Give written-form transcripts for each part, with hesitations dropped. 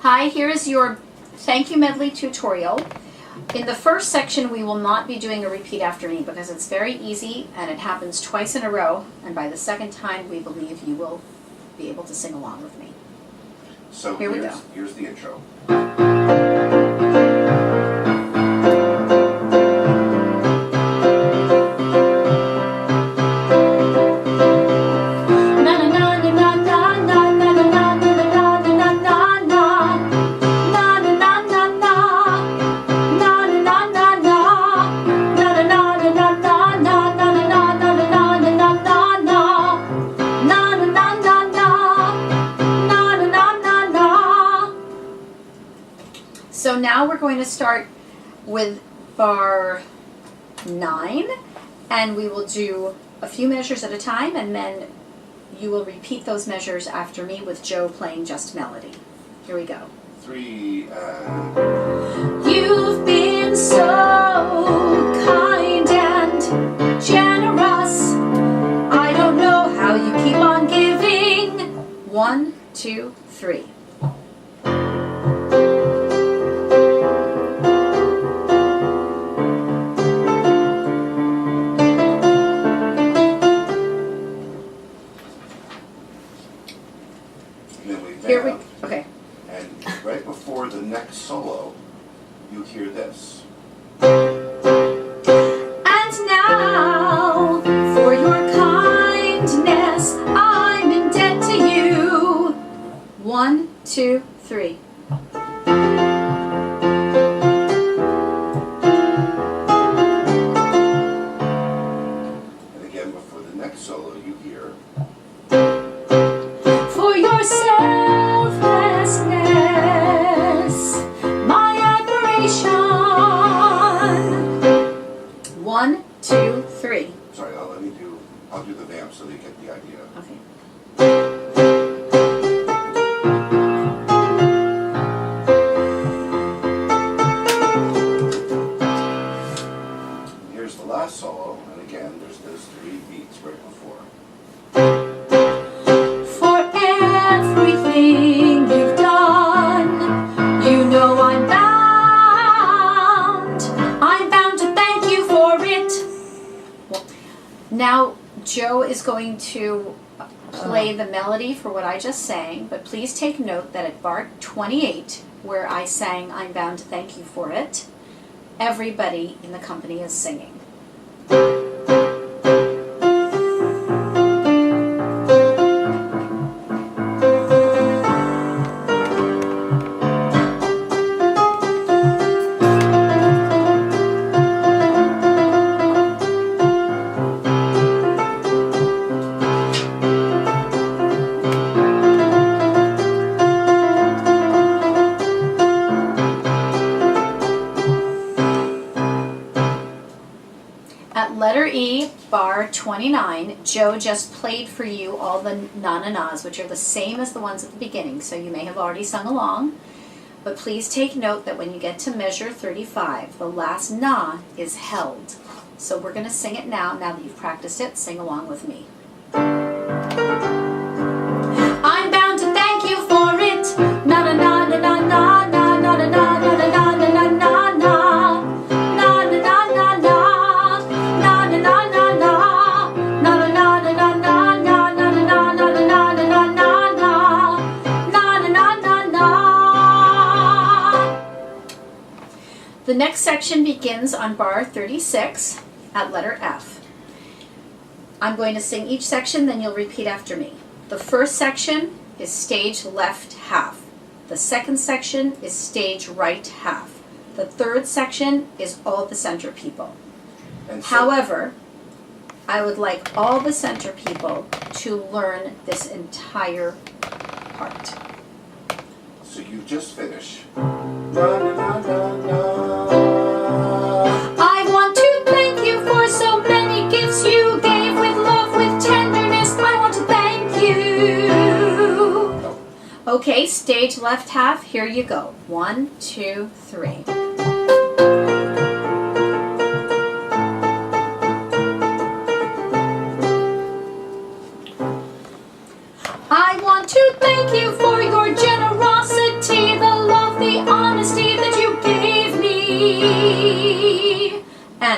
Hi, here is your Thank You Medley tutorial. In the first section, we will not be doing a repeat after me because it's very easy and it happens twice in a row, and by the second time, we believe you will be able to sing along with me. So here we go. Here's the intro. So now we're going to start with bar 9, and we will do a few measures at a time, and then you will repeat those measures after me with Joe playing just melody. Here we go. 3, You've been so kind and generous. I don't know how you keep on giving. 1, 2, 3. Okay. And right before the next solo, you hear this. And now, for your kindness, I'm in debt to you. 1, 2, 3. And again, before the next solo, you hear. For your selflessness, my admiration. 1, 2, 3. Sorry, I'll do the vamp so they get the idea. Okay. Here's the last solo, and again, there's those 3 beats right before. For everything you've done, you know I'm bound to thank you for it. Well, now Joe is going to play the melody for what I just sang, but please take note that at bar 28, where I sang I'm bound to thank you for it, everybody in the company is singing. At letter E, bar 29, Joe just played for you all the na-na-nas, which are the same as the ones at the beginning, so you may have already sung along. But please take note that when you get to measure 35, the last na is held. So we're going to sing it now that you've practiced it. Sing along with me. I'm bound to thank you for it. Na-na-na-na-na-na, na-na-na-na-na-na-na-na-na-na. The next section begins on bar 36 at letter F. I'm going to sing each section, then you'll repeat after me. The first section is stage left half. The second section is stage right half. The third section is all the center people. However, I would like all the center people to learn this entire part. So you just finished. I want to thank you for so many gifts you gave with love, with tenderness. I want to thank you. Okay, stage left half, here you go. 1, 2, 3. I want to thank you for your generosity, the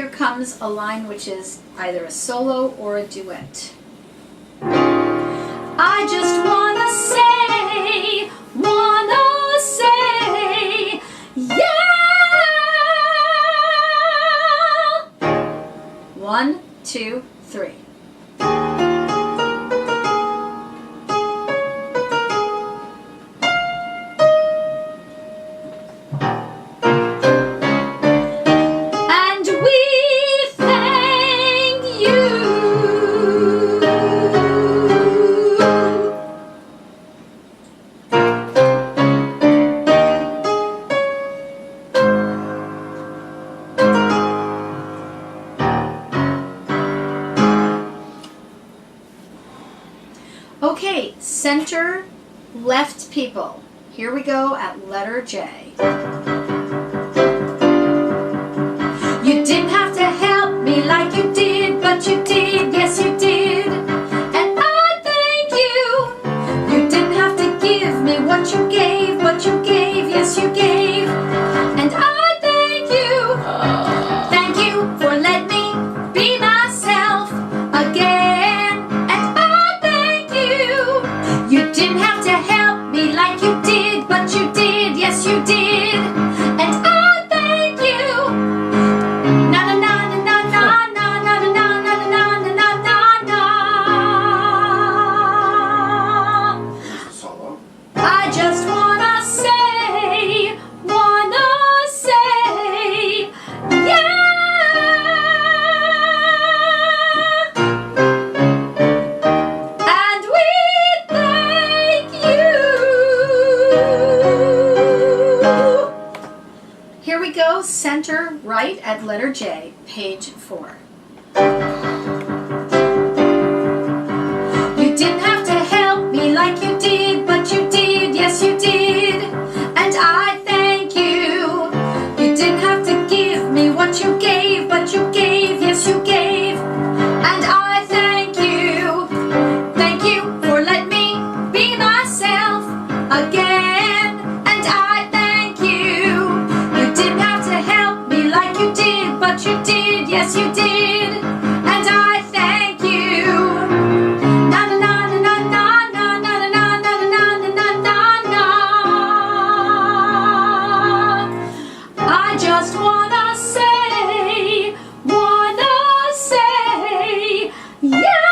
here comes a line which is either a solo or a duet. I just wanna say, yeah! 1, 2, 3. And we thank you. Okay, center left people. Here we go at letter J. You didn't have to help me like you did, but you did, yes you did. And I thank you. You didn't have to give me what you gave, but you gave, yes you gave. And I thank you. Thank you for letting me be myself again. And I thank you. You didn't have to help me like you did, but you did, yes you did. And I thank you. Na na na na na na na na na na na na na na. Here's the solo. I just wanna say, yeah! And we thank you. Here we go, center right at letter J, page 4. You didn't have to help me like you did, but you did, yes you did. And I thank you. You didn't have to give me what you gave, but you gave, yes you gave. And I thank you. Thank you for letting me be myself again. And I thank you. You didn't have to help me like you did, but you did, yes you did. And I thank you. Na na na na na na na na na na na na na na. I just wanna say, yeah!